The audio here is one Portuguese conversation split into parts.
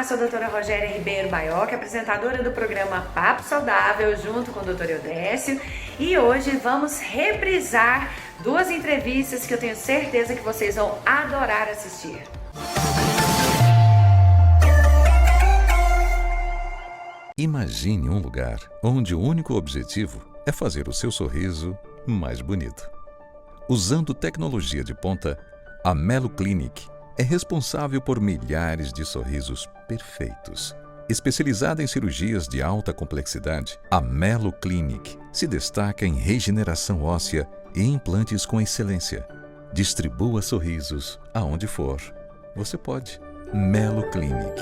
Olá, sou a doutora Rogéria Ribeiro Baioc, apresentadora do programa Papo Saudável, junto com o doutor Eudécio. E hoje vamos reprisar duas entrevistas que eu tenho certeza que vocês vão adorar assistir. Imagine um lugar onde o único objetivo é fazer o seu sorriso mais bonito. Usando tecnologia de ponta, a Melo Clinic é responsável por milhares de sorrisos perfeitos. Especializada em cirurgias de alta complexidade, a Melo Clinic se destaca em regeneração óssea e implantes com excelência. Distribua sorrisos aonde for. Você pode. Melo Clinic,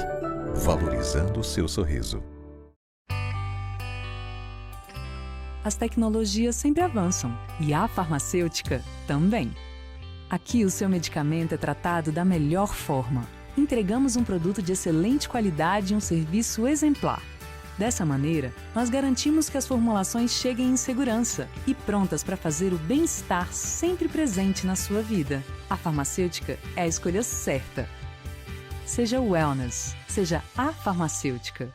valorizando o seu sorriso. As tecnologias sempre avançam e a farmacêutica também. Aqui o seu medicamento é tratado da melhor forma. Entregamos um produto de excelente qualidade e um serviço exemplar. Dessa maneira, nós garantimos que as formulações cheguem em segurança e prontas para fazer o bem-estar sempre presente na sua vida. A farmacêutica é a escolha certa. Seja wellness, seja a farmacêutica.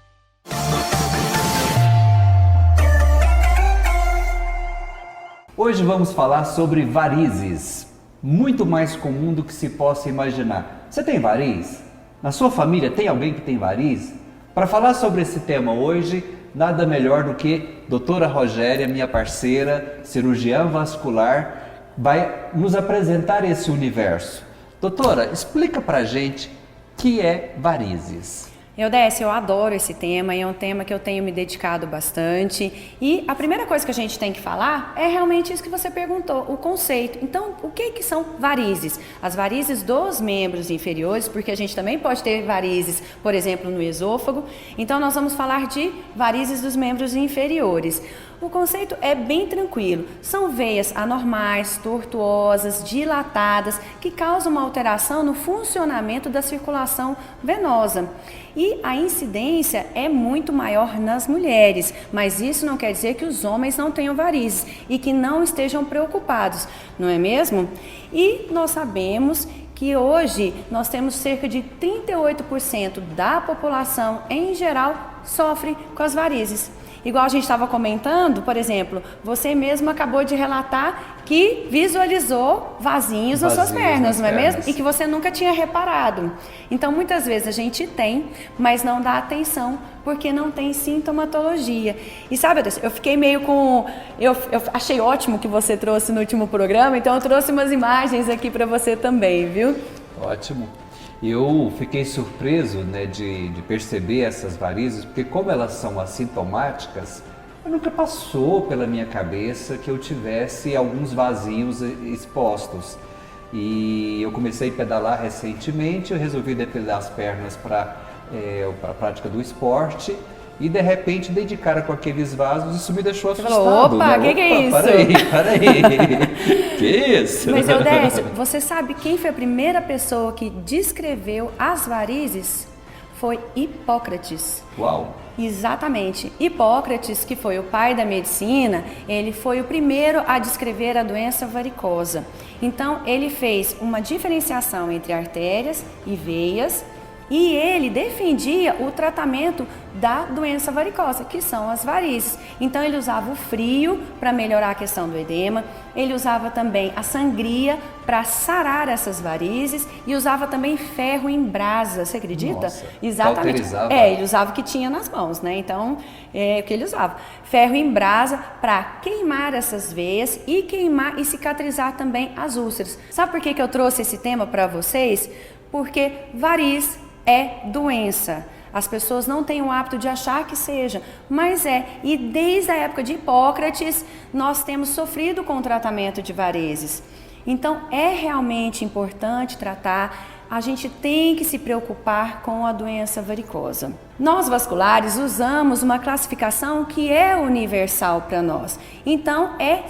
Hoje vamos falar sobre varizes. Muito mais comum do que se possa imaginar. Você tem variz? Na sua família tem alguém que tem variz? Para falar sobre esse tema hoje, nada melhor do que doutora Rogéria, minha parceira, cirurgiã vascular, vai nos apresentar esse universo. Doutora, explica pra gente o que é varizes. Eudécio, eu adoro esse tema e é um tema que eu tenho me dedicado bastante. E a primeira coisa que a gente tem que falar é realmente isso que você perguntou, o conceito. Então, o que são varizes? As varizes dos membros inferiores, porque a gente também pode ter varizes, por exemplo, no esôfago. Então, nós vamos falar de varizes dos membros inferiores. O conceito é bem tranquilo. São veias anormais, tortuosas, dilatadas, que causam uma alteração no funcionamento da circulação venosa. E a incidência é muito maior nas mulheres, mas isso não quer dizer que os homens não tenham varizes e que não estejam preocupados, não é mesmo? E nós sabemos que hoje nós temos cerca de 38% da população em geral sofre com as varizes. Igual a gente estava comentando, por exemplo, você mesmo acabou de relatar que visualizou vasinhos nas suas pernas, não é mesmo? E que você nunca tinha reparado. Então, muitas vezes a gente tem, mas não dá atenção porque não tem sintomatologia. E sabe, eu fiquei meio com... Eu achei ótimo que você trouxe no último programa, então eu trouxe umas imagens aqui para você também, viu? Ótimo. Eu fiquei surpreso, de perceber essas varizes, porque como elas são assintomáticas, nunca passou pela minha cabeça que eu tivesse alguns vasinhos expostos. E eu comecei a pedalar recentemente, eu resolvi depilar as pernas para a prática do esporte. E de repente dei de cara com aqueles vasos, isso me deixou assustado. Você falou, opa, que é isso? Para aí. Que isso? Mas Eudécio, você sabe quem foi a primeira pessoa que descreveu as varizes? Foi Hipócrates. Uau! Exatamente. Hipócrates, que foi o pai da medicina, ele foi o primeiro a descrever a doença varicosa. Então, ele fez uma diferenciação entre artérias e veias, e ele defendia o tratamento da doença varicosa, que são as varizes. Então ele usava o frio para melhorar a questão do edema, ele usava também a sangria para sarar essas varizes e usava também ferro em brasa, você acredita? Nossa, exatamente. cauterizava. Ele usava o que tinha nas mãos, né? Então, o que ele usava? Ferro em brasa para queimar essas veias e queimar e cicatrizar também as úlceras. Sabe por que eu trouxe esse tema para vocês? Porque variz é doença. As pessoas não têm o hábito de achar que seja, mas é. E desde a época de Hipócrates, nós temos sofrido com o tratamento de varizes. Então, é realmente importante tratar. A gente tem que se preocupar com a doença varicosa. Nós vasculares usamos uma classificação que é universal para nós. Então é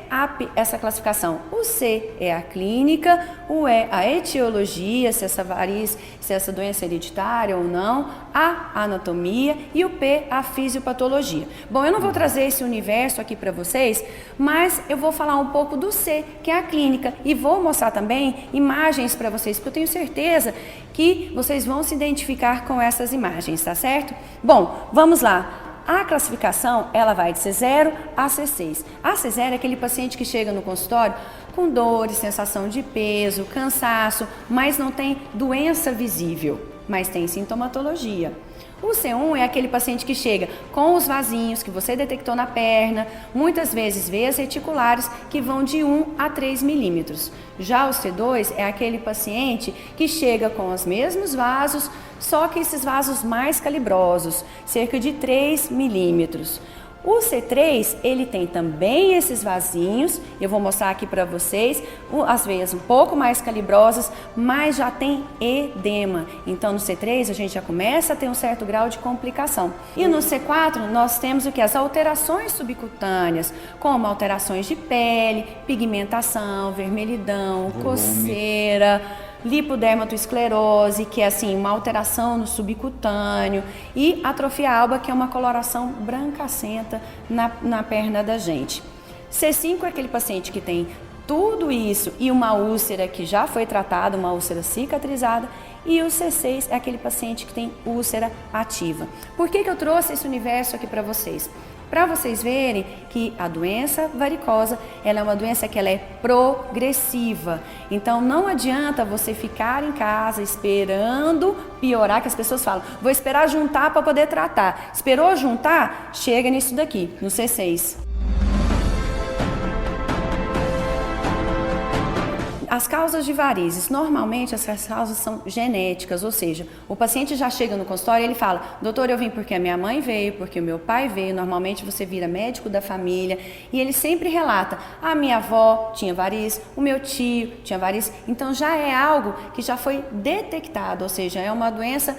CAP essa classificação. O C é a clínica, o E a etiologia, se essa variz, se essa doença é hereditária ou não, a anatomia e o P a fisiopatologia. Bom, eu não vou trazer esse universo aqui para vocês, mas eu vou falar um pouco do C, que é a clínica, e vou mostrar também imagens para vocês, porque eu tenho certeza que vocês vão se identificar com essas imagens, tá certo? Bom, vamos lá. A classificação, ela vai de C0 a C6. A C0 é aquele paciente que chega no consultório com dores, sensação de peso, cansaço, mas não tem doença visível, mas tem sintomatologia. O C1 é aquele paciente que chega com os vasinhos que você detectou na perna, muitas vezes veias reticulares que vão de 1 a 3 milímetros. Já o C2 é aquele paciente que chega com os mesmos vasos, só que esses vasos mais calibrosos, cerca de 3 milímetros. O C3, ele tem também esses vasinhos, eu vou mostrar aqui para vocês, as veias um pouco mais calibrosas, mas já tem edema. Então no C3 a gente já começa a ter um certo grau de complicação. E no C4 nós temos o que? As alterações subcutâneas, como alterações de pele, pigmentação, vermelhidão, coceira, lipodermatoesclerose, que é assim, uma alteração no subcutâneo, e atrofia alba, que é uma coloração brancacenta na perna da gente. C5 é aquele paciente que tem tudo isso e uma úlcera que já foi tratada, uma úlcera cicatrizada, e o C6 é aquele paciente que tem úlcera ativa. Por que eu trouxe esse universo aqui para vocês? Para vocês verem que a doença varicosa, ela é uma doença que ela é progressiva. Então não adianta você ficar em casa esperando piorar, que as pessoas falam, vou esperar juntar para poder tratar. Esperou juntar? Chega nisso daqui, no C6. As causas de varizes, normalmente essas causas são genéticas, ou seja, o paciente já chega no consultório e ele fala, doutor, eu vim porque a minha mãe veio, porque o meu pai veio, normalmente você vira médico da família, e ele sempre relata, a minha avó tinha variz, o meu tio tinha variz, então já é algo que já foi detectado, ou seja, é uma doença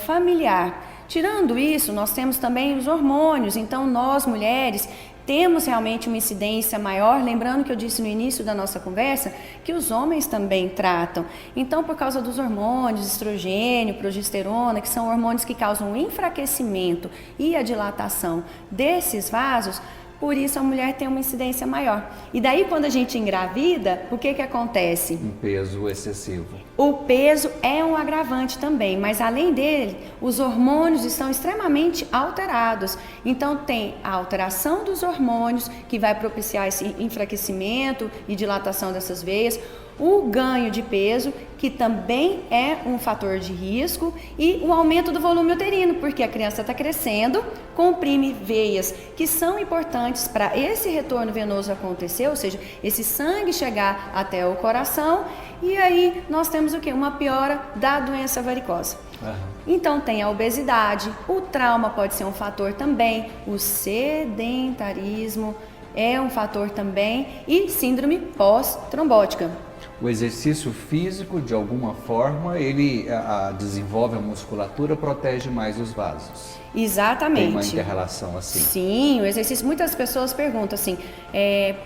familiar. Tirando isso, nós temos também os hormônios, então nós mulheres temos realmente uma incidência maior, lembrando que eu disse no início da nossa conversa que os homens também tratam. Então, por causa dos hormônios, estrogênio, progesterona, que são hormônios que causam o enfraquecimento e a dilatação desses vasos, por isso a mulher tem uma incidência maior. E daí quando a gente engravida, o que acontece? Um peso excessivo. O peso é um agravante também, mas além dele, os hormônios estão extremamente alterados. Então tem a alteração dos hormônios, que vai propiciar esse enfraquecimento e dilatação dessas veias, o ganho de peso, que também é um fator de risco, e o aumento do volume uterino, porque a criança está crescendo, comprime veias que são importantes para esse retorno venoso acontecer, ou seja, esse sangue chegar até o coração, e aí nós temos o quê? Uma piora da doença varicosa. Então tem a obesidade, o trauma pode ser um fator também, o sedentarismo é um fator também, e síndrome pós-trombótica. O exercício físico, de alguma forma, ele desenvolve a musculatura, protege mais os vasos. Exatamente. Tem uma inter-relação assim. Sim, o exercício, muitas pessoas perguntam assim,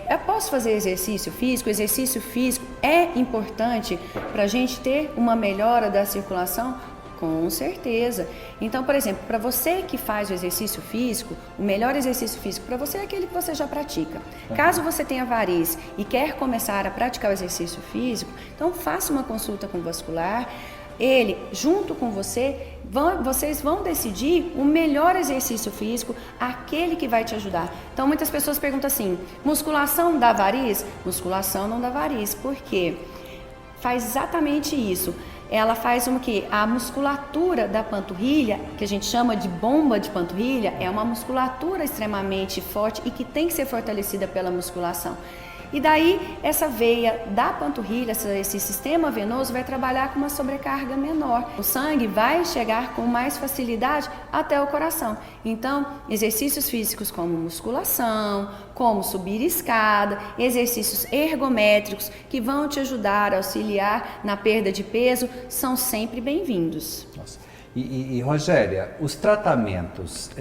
eu posso fazer exercício físico? O exercício físico é importante para a gente ter uma melhora da circulação? Com certeza. Então, por exemplo, para você que faz o exercício físico, o melhor exercício físico para você é aquele que você já pratica. Caso você tenha variz e quer começar a praticar o exercício físico, então faça uma consulta com o vascular. Ele, junto com você, vocês vão decidir o melhor exercício físico, aquele que vai te ajudar. Então, muitas pessoas perguntam assim, musculação dá variz? Musculação não dá variz. Por quê? Faz exatamente isso. Ela faz o que? A musculatura da panturrilha, que a gente chama de bomba de panturrilha, é uma musculatura extremamente forte e que tem que ser fortalecida pela musculação. E daí, essa veia da panturrilha, esse sistema venoso vai trabalhar com uma sobrecarga menor. O sangue vai chegar com mais facilidade até o coração. Então, exercícios físicos como musculação, como subir escada, exercícios ergométricos que vão te ajudar a auxiliar na perda de peso, são sempre bem-vindos. Nossa. E Rogéria, os tratamentos,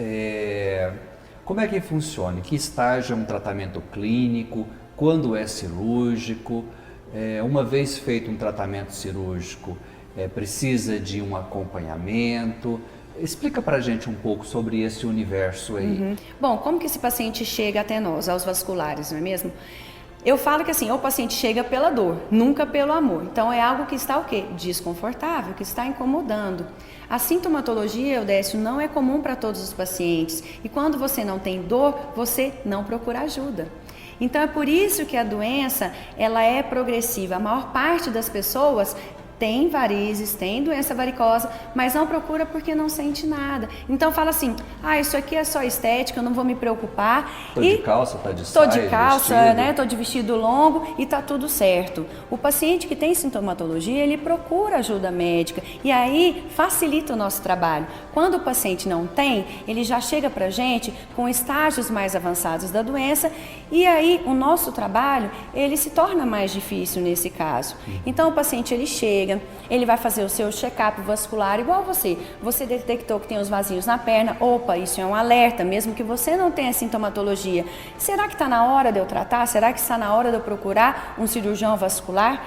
como é que funciona? Em que estágio é um tratamento clínico? Quando é cirúrgico? Uma vez feito um tratamento cirúrgico, precisa de um acompanhamento? Explica pra gente um pouco sobre esse universo aí. Bom, como que esse paciente chega até nós, aos vasculares, não é mesmo? Eu falo que assim, o paciente chega pela dor, nunca pelo amor. Então é algo que está o quê? Desconfortável, que está incomodando. A sintomatologia, Eudécio, não é comum para todos os pacientes. E quando você não tem dor, você não procura ajuda. Então é por isso que a doença, ela é progressiva. A maior parte das pessoas tem varizes, tem doença varicosa, mas não procura porque não sente nada. Então fala assim, isso aqui é só estética, eu não vou me preocupar. Tô de calça, tá de saia, tô de calça, vestido. né? Tô de vestido longo e tá tudo certo. O paciente que tem sintomatologia, ele procura ajuda médica e aí facilita o nosso trabalho. Quando o paciente não tem, ele já chega pra gente com estágios mais avançados da doença e aí o nosso trabalho, ele se torna mais difícil nesse caso. Então o paciente, ele chega, ele vai fazer o seu check-up vascular igual você. Você detectou que tem os vasinhos na perna, opa, isso é um alerta, mesmo que você não tenha sintomatologia. Será que está na hora de eu tratar? Será que está na hora de eu procurar um cirurgião vascular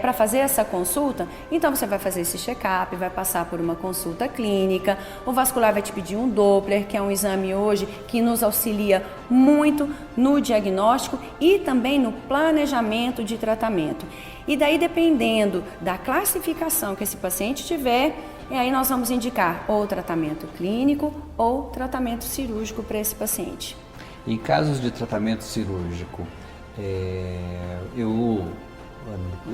para fazer essa consulta? Então você vai fazer esse check-up, vai passar por uma consulta clínica, o vascular vai te pedir um Doppler, que é um exame hoje que nos auxilia muito no diagnóstico e também no planejamento de tratamento. E daí, dependendo da classificação que esse paciente tiver, aí nós vamos indicar ou tratamento clínico ou tratamento cirúrgico para esse paciente. Em casos de tratamento cirúrgico, eu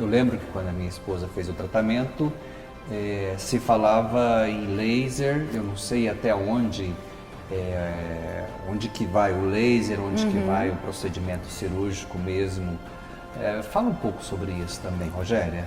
lembro que quando a minha esposa fez o tratamento, se falava em laser, eu não sei até onde que vai o laser, onde que vai o procedimento cirúrgico mesmo. Fala um pouco sobre isso também, Rogéria.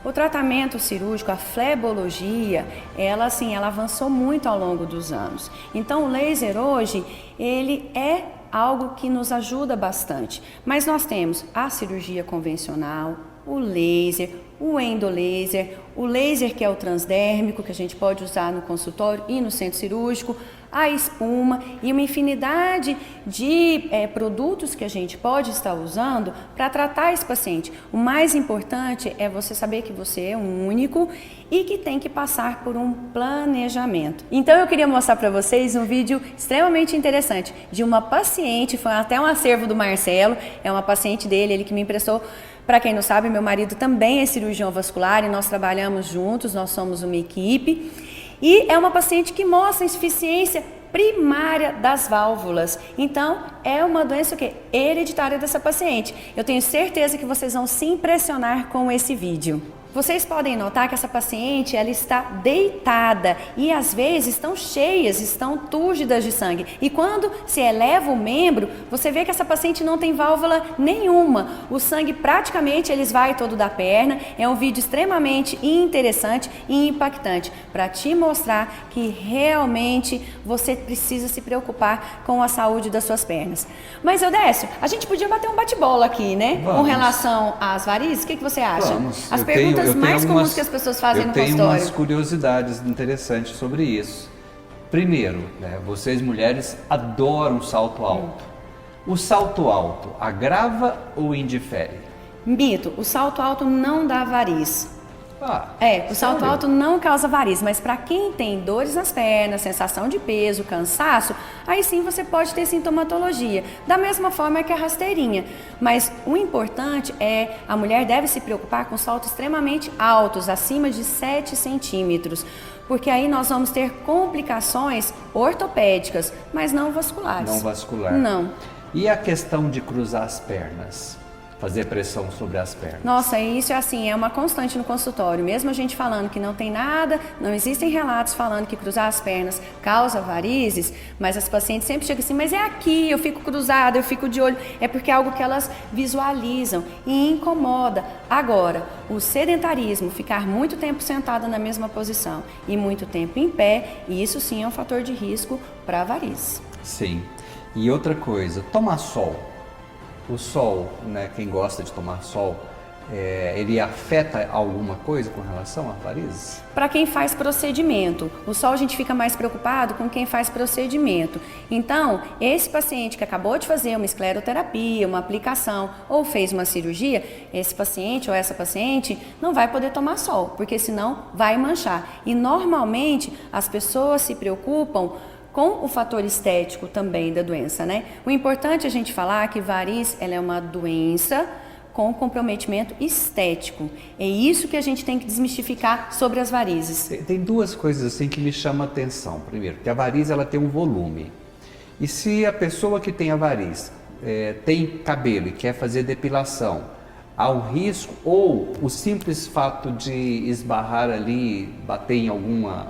O tratamento cirúrgico, a flebologia, ela avançou muito ao longo dos anos. Então o laser hoje, ele é algo que nos ajuda bastante. Mas nós temos a cirurgia convencional, o laser, o endolaser, o laser que é o transdérmico, que a gente pode usar no consultório e no centro cirúrgico, a espuma e uma infinidade de produtos que a gente pode estar usando para tratar esse paciente. O mais importante é você saber que você é único e que tem que passar por um planejamento. Então eu queria mostrar para vocês um vídeo extremamente interessante de uma paciente, foi até um acervo do Marcelo, é uma paciente dele, ele que me emprestou. Para quem não sabe, meu marido também é cirurgião vascular e nós trabalhamos juntos, nós somos uma equipe. E é uma paciente que mostra insuficiência primária das válvulas. Então, é uma doença hereditária dessa paciente. Eu tenho certeza que vocês vão se impressionar com esse vídeo. Vocês podem notar que essa paciente, ela está deitada e às vezes estão cheias, estão túrgidas de sangue. E quando se eleva o membro, você vê que essa paciente não tem válvula nenhuma. O sangue praticamente eles vai todo da perna. É um vídeo extremamente interessante e impactante para te mostrar que realmente você precisa se preocupar com a saúde das suas pernas. Mas, Eudécio, a gente podia bater um bate-bola aqui, né? Vamos. Com relação às varizes, o que você acha? Vamos. As perguntas mais comuns que as pessoas fazem no consultório. Eu tenho umas curiosidades interessantes sobre isso. Primeiro, vocês mulheres adoram salto alto. O salto alto agrava ou indifere? Mito, o salto alto não dá variz. O salto sério? alto não causa variz, mas para quem tem dores nas pernas, sensação de peso, cansaço, aí sim você pode ter sintomatologia, da mesma forma que a rasteirinha. Mas o importante é, a mulher deve se preocupar com saltos extremamente altos, acima de 7 centímetros, porque aí nós vamos ter complicações ortopédicas, mas não vasculares. Não vascular. Não. E a questão de cruzar as pernas? Fazer pressão sobre as pernas. Nossa, isso é uma constante no consultório. Mesmo a gente falando que não tem nada, não existem relatos falando que cruzar as pernas causa varizes, mas as pacientes sempre chegam assim, mas é aqui, eu fico cruzada, eu fico de olho. É porque é algo que elas visualizam e incomoda. Agora, o sedentarismo, ficar muito tempo sentada na mesma posição e muito tempo em pé, isso sim é um fator de risco para varizes. Sim. E outra coisa, tomar sol. O sol, quem gosta de tomar sol, ele afeta alguma coisa com relação a varizes? Para quem faz procedimento, o sol a gente fica mais preocupado com quem faz procedimento. Então, esse paciente que acabou de fazer uma escleroterapia, uma aplicação ou fez uma cirurgia, esse paciente ou essa paciente não vai poder tomar sol, porque senão vai manchar. E normalmente as pessoas se preocupam com o fator estético também da doença, né? O importante é a gente falar que variz, ela é uma doença com comprometimento estético. É isso que a gente tem que desmistificar sobre as varizes. Tem duas coisas assim que me chamam a atenção. Primeiro, que a variz ela tem um volume. E se a pessoa que tem a variz tem cabelo e quer fazer depilação, há um risco, ou o simples fato de esbarrar ali, bater em alguma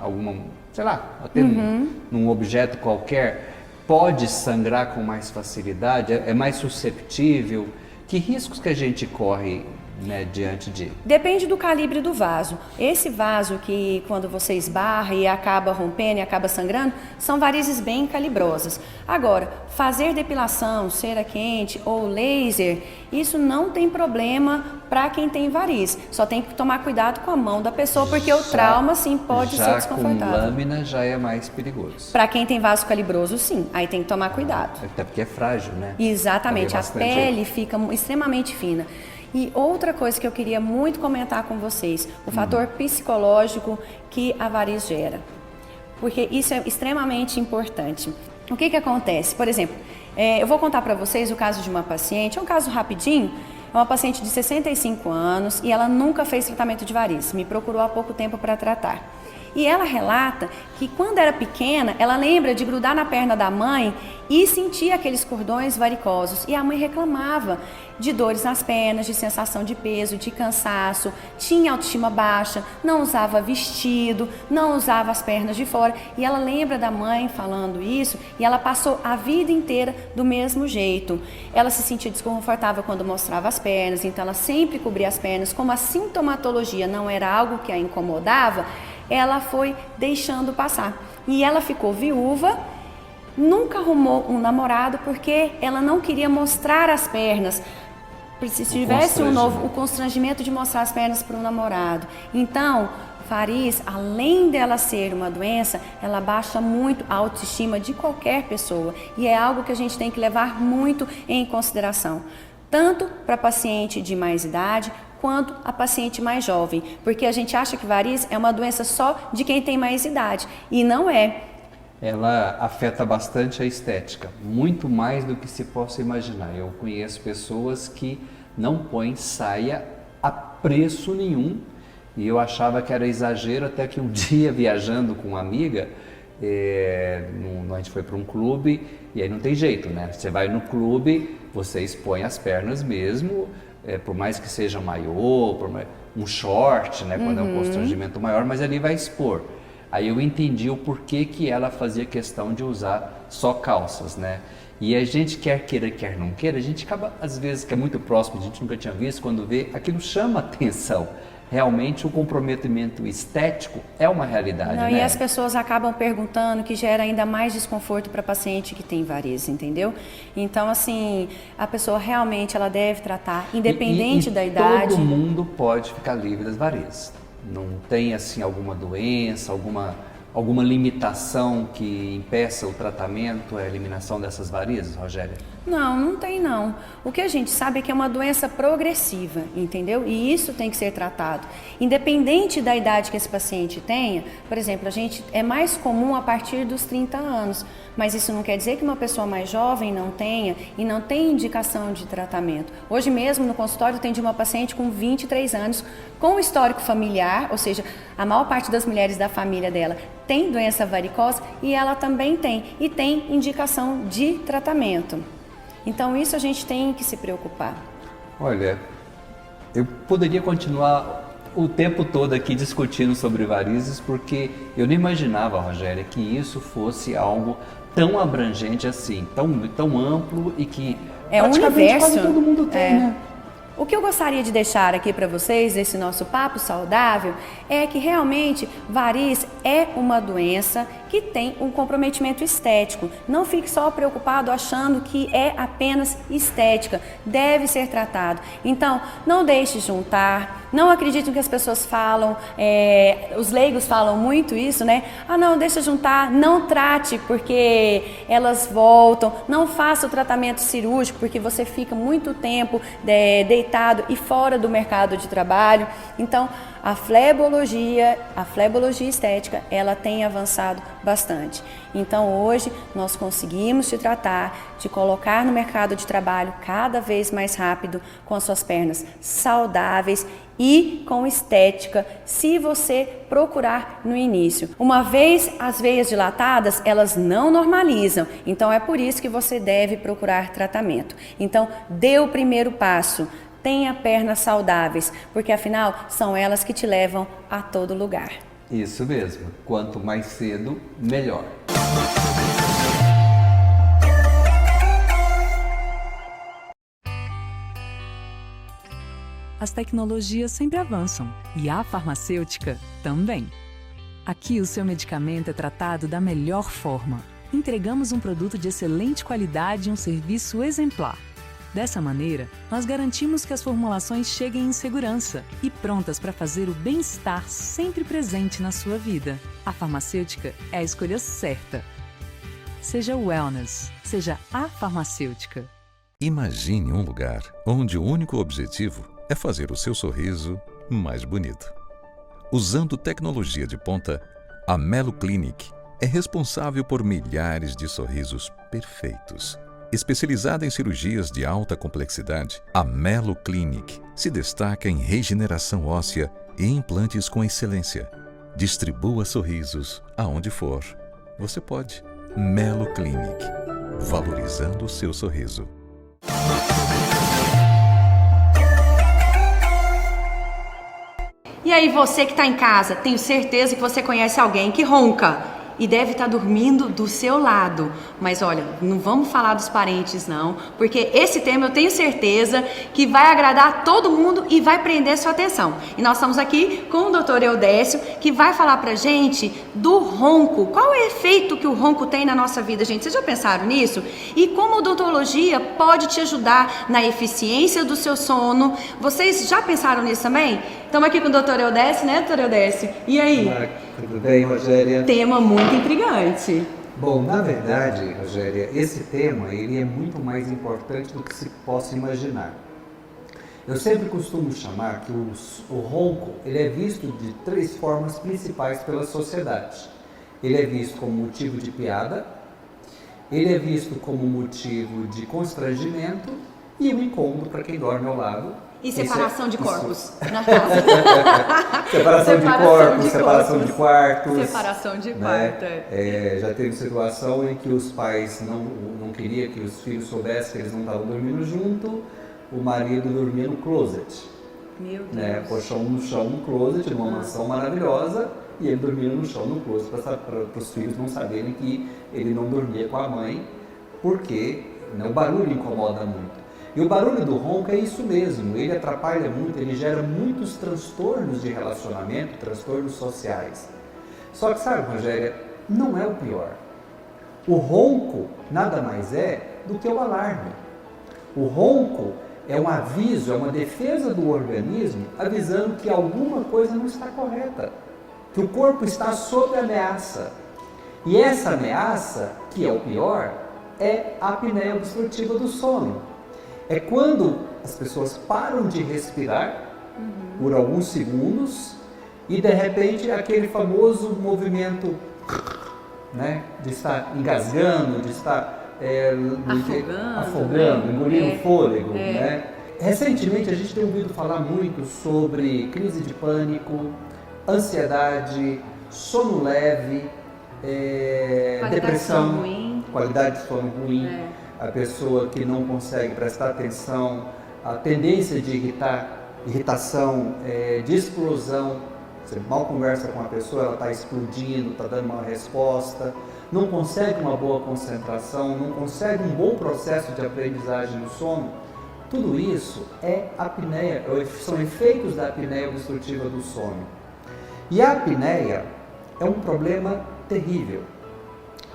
sei lá, bater num objeto qualquer, pode sangrar com mais facilidade, é mais susceptível. Que riscos que a gente corre, né, diante de... Depende do calibre do vaso. Esse vaso que quando você esbarra e acaba rompendo e acaba sangrando, são varizes bem calibrosas. Agora, fazer depilação, cera quente ou laser, isso não tem problema para quem tem variz. Só tem que tomar cuidado com a mão da pessoa, porque o trauma sim pode ser desconfortável. Já com lâmina já é mais perigoso. Para quem tem vaso calibroso, sim. Aí tem que tomar cuidado. Até porque é frágil, né? Exatamente. A pele fica extremamente fina. E outra coisa que eu queria muito comentar com vocês, o fator psicológico que a variz gera. Porque isso é extremamente importante. O que acontece? Por exemplo, eu vou contar para vocês o caso de uma paciente, é um caso rapidinho, é uma paciente de 65 anos e ela nunca fez tratamento de variz, me procurou há pouco tempo para tratar. E ela relata que quando era pequena, ela lembra de grudar na perna da mãe e sentir aqueles cordões varicosos. E a mãe reclamava de dores nas pernas, de sensação de peso, de cansaço, tinha autoestima baixa, não usava vestido, não usava as pernas de fora. E ela lembra da mãe falando isso e ela passou a vida inteira do mesmo jeito. Ela se sentia desconfortável quando mostrava as pernas, então ela sempre cobria as pernas. Como a sintomatologia não era algo que a incomodava, ela foi deixando passar. E ela ficou viúva, nunca arrumou um namorado porque ela não queria mostrar as pernas. Se tivesse o constrangimento de mostrar as pernas para o namorado. Então, variz, além dela ser uma doença, ela baixa muito a autoestima de qualquer pessoa. E é algo que a gente tem que levar muito em consideração. Tanto para paciente de mais idade, quanto a paciente mais jovem, porque a gente acha que variz é uma doença só de quem tem mais idade, e não é. Ela afeta bastante a estética, muito mais do que se possa imaginar. Eu conheço pessoas que não põem saia a preço nenhum, e eu achava que era exagero, até que um dia viajando com uma amiga, a gente foi para um clube, e aí não tem jeito, né? Você vai no clube, você expõe as pernas mesmo, por mais que seja maiô, um short, né, quando é um constrangimento maior, mas ali vai expor. Aí eu entendi o porquê que ela fazia questão de usar só calças, né? E a gente quer queira, quer não queira, a gente acaba, às vezes, que é muito próximo, a gente nunca tinha visto, quando vê, aquilo chama atenção. Realmente o comprometimento estético é uma realidade, não, né? E as pessoas acabam perguntando, que gera ainda mais desconforto para paciente que tem variz, entendeu? Então, assim, a pessoa realmente ela deve tratar, independente da idade. Todo mundo pode ficar livre das varizes. Não tem, assim, alguma doença, alguma limitação que impeça o tratamento, a eliminação dessas varizes, Rogéria? Não, não tem não. O que a gente sabe é que é uma doença progressiva, entendeu? E isso tem que ser tratado. Independente da idade que esse paciente tenha, por exemplo, é mais comum a partir dos 30 anos, mas isso não quer dizer que uma pessoa mais jovem não tenha e não tem indicação de tratamento. Hoje mesmo no consultório tem de uma paciente com 23 anos, com histórico familiar, ou seja, a maior parte das mulheres da família dela tem doença varicosa e ela também tem, e tem indicação de tratamento. Então isso a gente tem que se preocupar. Olha, eu poderia continuar o tempo todo aqui discutindo sobre varizes, porque eu não imaginava, Rogéria, que isso fosse algo tão abrangente assim, tão amplo e que é um praticamente universo. quase todo mundo tem, né? O que eu gostaria de deixar aqui para vocês, nesse nosso papo saudável, é que realmente varizes é uma doença que tem um comprometimento estético. Não fique só preocupado achando que é apenas estética, deve ser tratado. Então, não deixe juntar, não acredite no que as pessoas falam, os leigos falam muito isso, né? Ah, não, deixa juntar, não trate porque elas voltam, não faça o tratamento cirúrgico porque você fica muito tempo deitado e fora do mercado de trabalho. Então, a flebologia estética, ela tem avançado bastante. Então, hoje, nós conseguimos te tratar, te colocar no mercado de trabalho cada vez mais rápido, com as suas pernas saudáveis e com estética, se você procurar no início. Uma vez as veias dilatadas, elas não normalizam, então é por isso que você deve procurar tratamento. Então, dê o primeiro passo. Tenha pernas saudáveis, porque afinal são elas que te levam a todo lugar. Isso mesmo. Quanto mais cedo, melhor. As tecnologias sempre avançam e a farmacêutica também. Aqui o seu medicamento é tratado da melhor forma. Entregamos um produto de excelente qualidade e um serviço exemplar. Dessa maneira, nós garantimos que as formulações cheguem em segurança e prontas para fazer o bem-estar sempre presente na sua vida. A farmacêutica é a escolha certa. Seja wellness, seja a farmacêutica. Imagine um lugar onde o único objetivo é fazer o seu sorriso mais bonito. Usando tecnologia de ponta, a Melo Clinic é responsável por milhares de sorrisos perfeitos. Especializada em cirurgias de alta complexidade, a Melo Clinic se destaca em regeneração óssea e implantes com excelência. Distribua sorrisos aonde for. Você pode. Melo Clinic, valorizando o seu sorriso. E aí, você que está em casa, tenho certeza que você conhece alguém que ronca e deve estar dormindo do seu lado. Mas olha, não vamos falar dos parentes não, porque esse tema eu tenho certeza que vai agradar todo mundo e vai prender sua atenção. E nós estamos aqui com o Dr. Eudécio, que vai falar pra gente do ronco. Qual é o efeito que o ronco tem na nossa vida, gente? Vocês já pensaram nisso? E como a odontologia pode te ajudar na eficiência do seu sono? Vocês já pensaram nisso também? Estamos aqui com o Dr. Eudécio, né, Dr. Eudécio? E aí? Olá, tudo bem, Rogéria? Tema muito intrigante. Bom, na verdade, Rogéria, esse tema ele é muito mais importante do que se possa imaginar. Eu sempre costumo chamar que o ronco ele é visto de 3 formas principais pela sociedade. Ele é visto como motivo de piada, ele é visto como motivo de constrangimento e um incômodo para quem dorme ao lado. E separação de corpos na casa. separação de corpos, separação de quartos. Separação de quarto, já teve situação em que os pais não queriam que os filhos soubessem que eles não estavam dormindo junto, o marido dormia no closet. Meu Deus. Né? Colchão no chão no closet, numa mansão maravilhosa, e ele dormia no chão no closet para os filhos não saberem que ele não dormia com a mãe, porque o barulho incomoda muito. E o barulho do ronco é isso mesmo, ele atrapalha muito, ele gera muitos transtornos de relacionamento, transtornos sociais. Só que sabe, Rogéria, não é o pior. O ronco nada mais é do que o alarme. O ronco é um aviso, é uma defesa do organismo avisando que alguma coisa não está correta, que o corpo está sob ameaça. E essa ameaça, que é o pior, é a apneia obstrutiva do sono. É quando as pessoas param de respirar por alguns segundos e de repente aquele famoso movimento, né, de estar engasgando, de estar afogando, engolindo fôlego. Né? Recentemente a gente tem ouvido falar muito sobre crise de pânico, ansiedade, sono leve, depressão, qualidade de sono ruim. A pessoa que não consegue prestar atenção, a tendência de irritação, de explosão. Você mal conversa com a pessoa, ela está explodindo, está dando uma resposta, não consegue uma boa concentração, não consegue um bom processo de aprendizagem no sono. Tudo isso é apneia, são efeitos da apneia obstrutiva do sono. E a apneia é um problema terrível.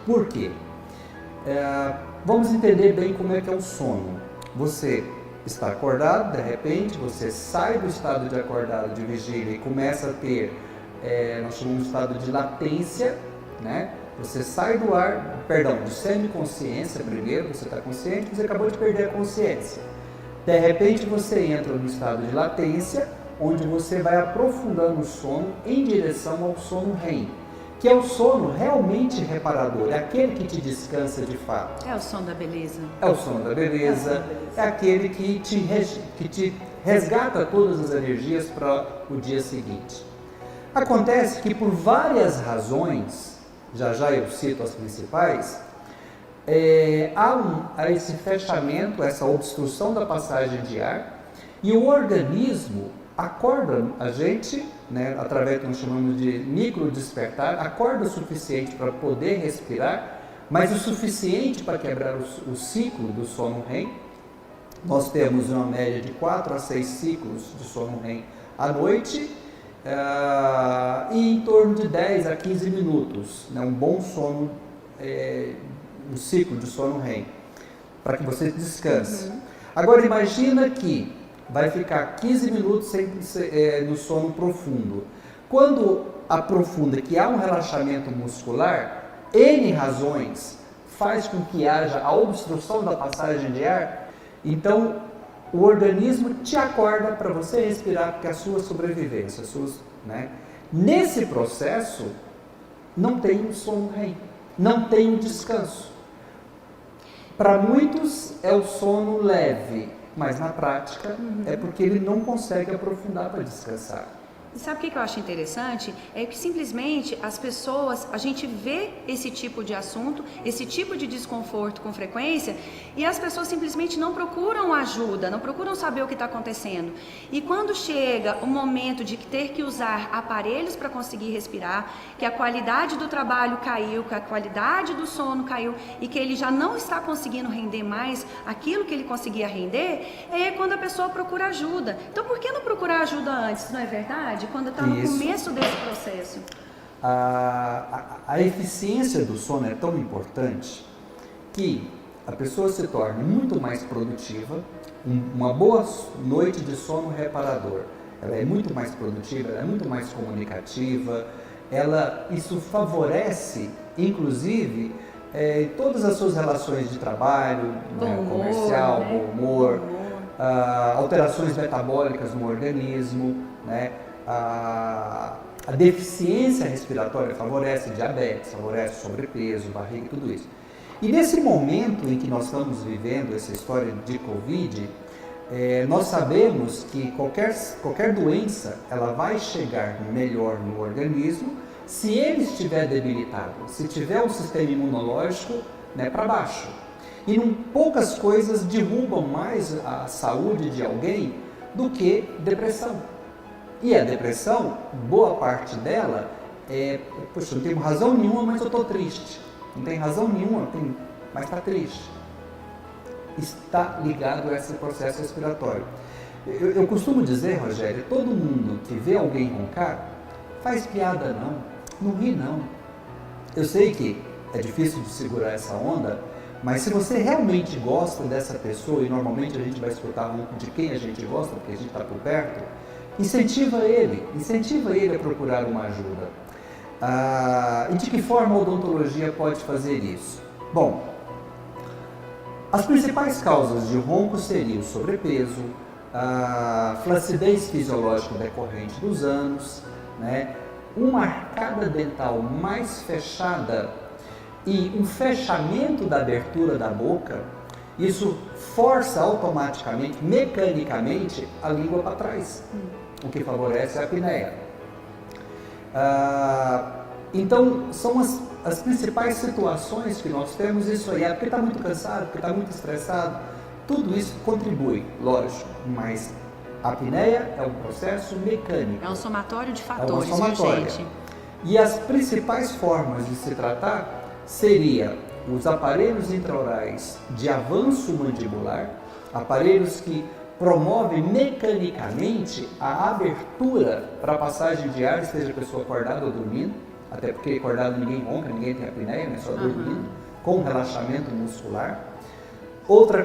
Por quê? Vamos entender bem como é que é o sono. Você está acordado, de repente você sai do estado de acordado, de vigília e começa a ter, nós chamamos de estado de latência, né? Você sai de semiconsciência primeiro, você está consciente, você acabou de perder a consciência. De repente você entra no estado de latência, onde você vai aprofundando o sono em direção ao sono REM, que é o sono realmente reparador, é aquele que te descansa de fato. É o sono da beleza. É o sono da beleza, é aquele que te resgata todas as energias para o dia seguinte. Acontece que por várias razões, já eu cito as principais, há esse fechamento, essa obstrução da passagem de ar, e o organismo acorda a gente, né, através do que nós chamamos de microdespertar, acorda o suficiente para poder respirar, mas o suficiente para quebrar o ciclo do sono REM. Nós temos uma média de 4 a 6 ciclos de sono REM à noite, e em torno de 10 a 15 minutos, né, um bom sono, um ciclo de sono REM, para que você descanse. Agora imagina que vai ficar 15 minutos no sono profundo. Quando aprofunda, que há um relaxamento muscular, N razões faz com que haja a obstrução da passagem de ar, então o organismo te acorda para você respirar, porque a sua sobrevivência, né? Nesse processo, não tem um sono REM, não tem um descanso. Para muitos é o sono leve, mas na prática é porque ele não consegue aprofundar para descansar. E sabe o que eu acho interessante? É que simplesmente as pessoas, a gente vê esse tipo de assunto, esse tipo de desconforto com frequência, e as pessoas simplesmente não procuram ajuda, não procuram saber o que está acontecendo. E quando chega o momento de ter que usar aparelhos para conseguir respirar, que a qualidade do trabalho caiu, que a qualidade do sono caiu e que ele já não está conseguindo render mais aquilo que ele conseguia render, é quando a pessoa procura ajuda. Então por que não procurar ajuda antes, não é verdade? Quando está no começo desse processo. A eficiência do sono é tão importante que a pessoa se torne muito mais produtiva, uma boa noite de sono reparador. Ela é muito mais produtiva, ela é muito mais comunicativa, isso favorece, inclusive, todas as suas relações de trabalho, comercial, bom humor, alterações metabólicas no organismo, né? A deficiência respiratória favorece diabetes, favorece sobrepeso, barriga, tudo isso. E nesse momento em que nós estamos vivendo essa história de Covid, nós sabemos que qualquer doença ela vai chegar melhor no organismo se ele estiver debilitado, se tiver um sistema imunológico, né, para baixo. E poucas coisas derrubam mais a saúde de alguém do que depressão. E a depressão, boa parte dela poxa, não tenho razão nenhuma, mas eu estou triste. Não tem razão nenhuma, mas está triste. Está ligado a esse processo respiratório. Eu costumo dizer, Rogério, todo mundo que vê alguém roncar, faz piada não ri não. Eu sei que é difícil de segurar essa onda, mas se você realmente gosta dessa pessoa, e normalmente a gente vai escutar ronco de quem a gente gosta, porque a gente está por perto, incentiva ele a procurar uma ajuda. E de que forma a odontologia pode fazer isso? Bom, as principais causas de ronco seriam o sobrepeso, a flacidez fisiológica decorrente dos anos, né? Uma arcada dental mais fechada e um fechamento da abertura da boca, isso força automaticamente, mecanicamente, a língua para trás, o que favorece a apneia. Então, são as principais situações que nós temos isso aí. Porque está muito cansado, porque está muito estressado, tudo isso contribui, lógico, mas a apneia é um processo mecânico. É um somatório de fatores, viu, gente? E as principais formas de se tratar seria os aparelhos intraorais de avanço mandibular, aparelhos que promovem mecanicamente a abertura para a passagem de ar, seja a pessoa acordada ou dormindo, até porque acordado ninguém ronca, ninguém tem apneia, né? Só dormindo, com relaxamento muscular. Outra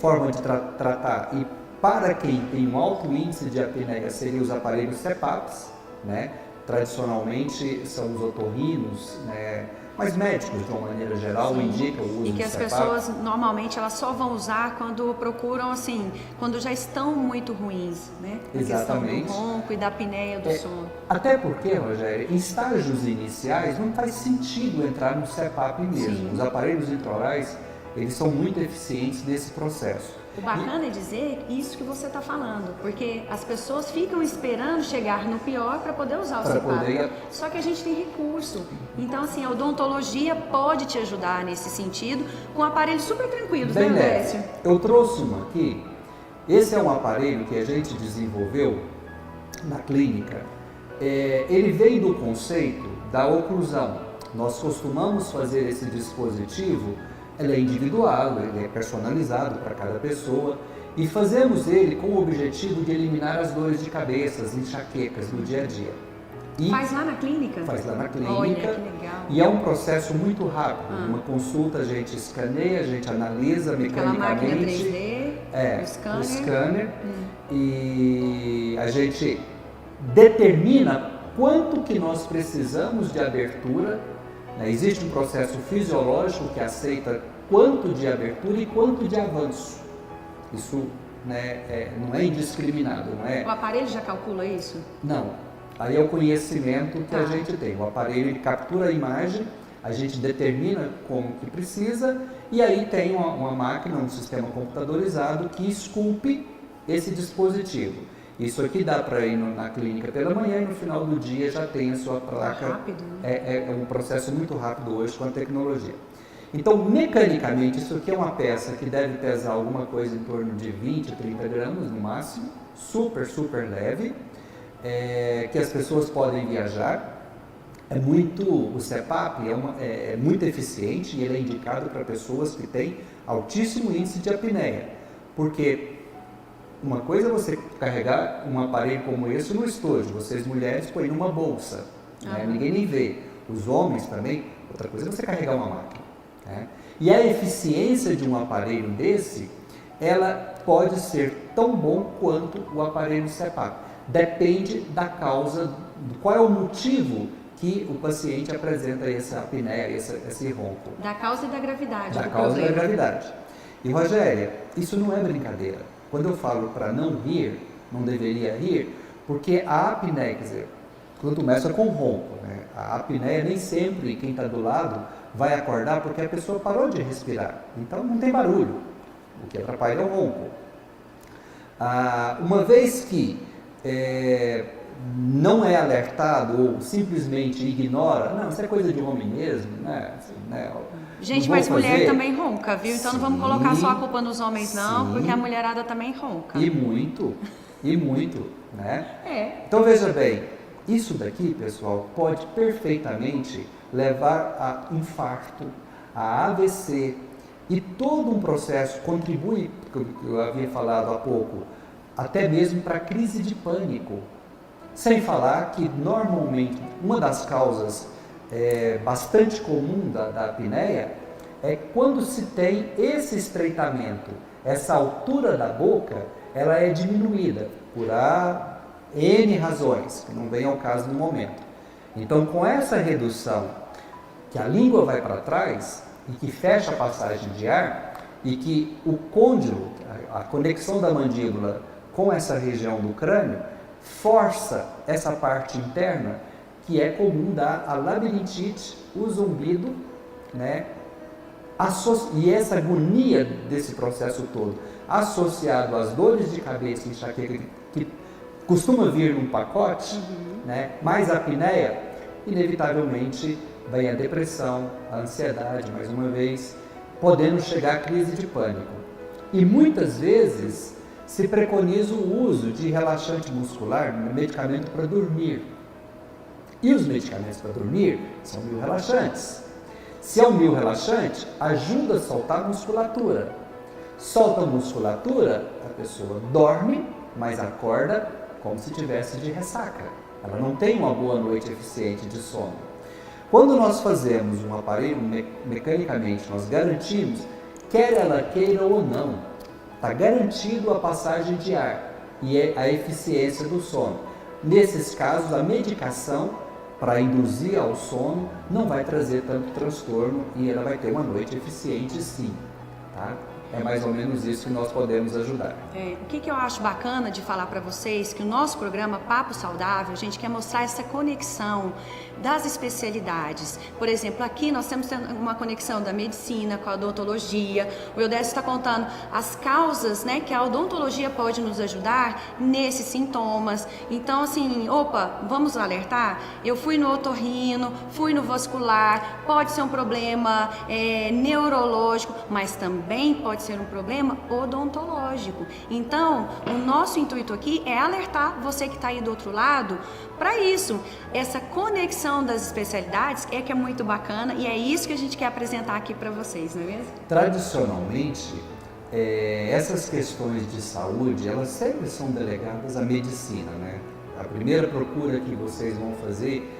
forma de tratar, e para quem tem um alto índice de apneia, seria os aparelhos CPAPs, né? Tradicionalmente são os otorrinos, né? Mas médicos, de uma maneira geral, indicam o uso E que do as CPAP. pessoas, normalmente, elas só vão usar quando procuram, assim, quando já estão muito ruins, né? A Exatamente. questão do ronco e da apneia do sono. Até porque, Rogério, em estágios iniciais não faz sentido entrar no CPAP mesmo. Sim. Os aparelhos intraorais, eles são muito eficientes nesse processo. O bacana é dizer isso que você está falando, porque as pessoas ficam esperando chegar no pior para poder usar o Pra CPAP. poder- Só que a gente tem recurso. Então, assim, a odontologia pode te ajudar nesse sentido, com aparelhos super tranquilos, Bem né, leve. Décio? Eu trouxe uma aqui. Esse é um aparelho que a gente desenvolveu na clínica. Ele veio do conceito da oclusão. Nós costumamos fazer esse dispositivo, ele é individual, ele é personalizado para cada pessoa, e fazemos ele com o objetivo de eliminar as dores de cabeça, as enxaquecas do dia a dia. E Faz lá na clínica? faz lá na clínica. Olha, que legal. E é um processo muito rápido. Uma consulta a gente escaneia, a gente analisa Aquela máquina mecanicamente. 3D, o scanner. O scanner. E a gente determina quanto que nós precisamos de abertura. Né? Existe um processo fisiológico que aceita quanto de abertura e quanto de avanço. Isso, né, não é indiscriminado, não é? O aparelho já calcula isso? Não. Aí é o conhecimento que a Tá. gente tem. O aparelho ele captura a imagem, a gente determina como que precisa e aí tem uma máquina, um sistema computadorizado que esculpe esse dispositivo. Isso aqui dá para ir na clínica pela manhã e no final do dia já tem a sua placa. Rápido, né? É um processo muito rápido hoje com a tecnologia. Então, mecanicamente, isso aqui é uma peça que deve pesar alguma coisa em torno de 20, 30 gramas no máximo, super, super leve, que as pessoas podem viajar. O CPAP é muito eficiente e ele é indicado para pessoas que têm altíssimo índice de apneia, porque uma coisa é você carregar um aparelho como esse no estojo, vocês mulheres põem numa bolsa, né? Ninguém nem vê. Os homens também, outra coisa é você carregar uma máquina. Né? E a eficiência de um aparelho desse, ela pode ser tão bom quanto o aparelho CPAP. Depende da causa, qual é o motivo que o paciente apresenta essa apneia, esse ronco. Da causa e da gravidade Da do causa problema. da gravidade. E Rogéria, isso não é brincadeira. Quando eu falo para não rir, não deveria rir, porque a apneia, quer dizer, quando começa com ronco, né? A apneia nem sempre quem está do lado vai acordar porque a pessoa parou de respirar. Então não tem barulho, o que atrapalha é o ronco. Uma vez que não é alertado ou simplesmente ignora, não, isso é coisa de homem mesmo, né? Gente, Não mas vou mulher fazer. também ronca, viu? Então não vamos Sim, colocar só a culpa nos homens, não, sim. porque a mulherada também ronca. E muito, né? É. Então veja bem, isso daqui, pessoal, pode perfeitamente levar a infarto, a AVC e todo um processo contribui, que eu havia falado há pouco, até mesmo para crise de pânico. Sem falar que normalmente uma das causas bastante comum da apneia é quando se tem esse estreitamento, essa altura da boca, ela é diminuída por N razões, que não vem ao caso no momento. Então, com essa redução, que a língua vai para trás e que fecha a passagem de ar e que o côndilo, a conexão da mandíbula com essa região do crânio, força essa parte interna que é comum dar a labirintite, o zumbido, né? E essa agonia desse processo todo, associado às dores de cabeça e enxaqueca que costuma vir num pacote, né? Mais a apneia, inevitavelmente vem a depressão, a ansiedade, mais uma vez, podendo chegar à crise de pânico. E muitas vezes se preconiza o uso de relaxante muscular, medicamento para dormir. E os medicamentos para dormir são miorrelaxantes. Se é um miorrelaxante, ajuda a soltar a musculatura. Solta a musculatura, a pessoa dorme, mas acorda como se tivesse de ressaca. Ela não tem uma boa noite eficiente de sono. Quando nós fazemos um aparelho, mecanicamente, nós garantimos, quer ela queira ou não, está garantido a passagem de ar e a eficiência do sono. Nesses casos, a medicação para induzir ao sono não vai trazer tanto transtorno e ela vai ter uma noite eficiente sim, tá? É mais ou menos isso que nós podemos ajudar. O que eu acho bacana de falar para vocês, que o nosso programa Papo Saudável, a gente quer mostrar essa conexão das especialidades. Por exemplo, aqui nós temos uma conexão da medicina com a odontologia. O Eudécio está contando as causas, né, que a odontologia pode nos ajudar nesses sintomas. Então, assim, vamos alertar? Eu fui no otorrino, fui no vascular, pode ser um problema neurológico, mas também pode ser um problema odontológico. Então, o nosso intuito aqui é alertar você que está aí do outro lado para isso. Essa conexão das especialidades que é muito bacana e é isso que a gente quer apresentar aqui para vocês, não é mesmo? Tradicionalmente, essas questões de saúde, elas sempre são delegadas à medicina, né? A primeira procura que vocês vão fazer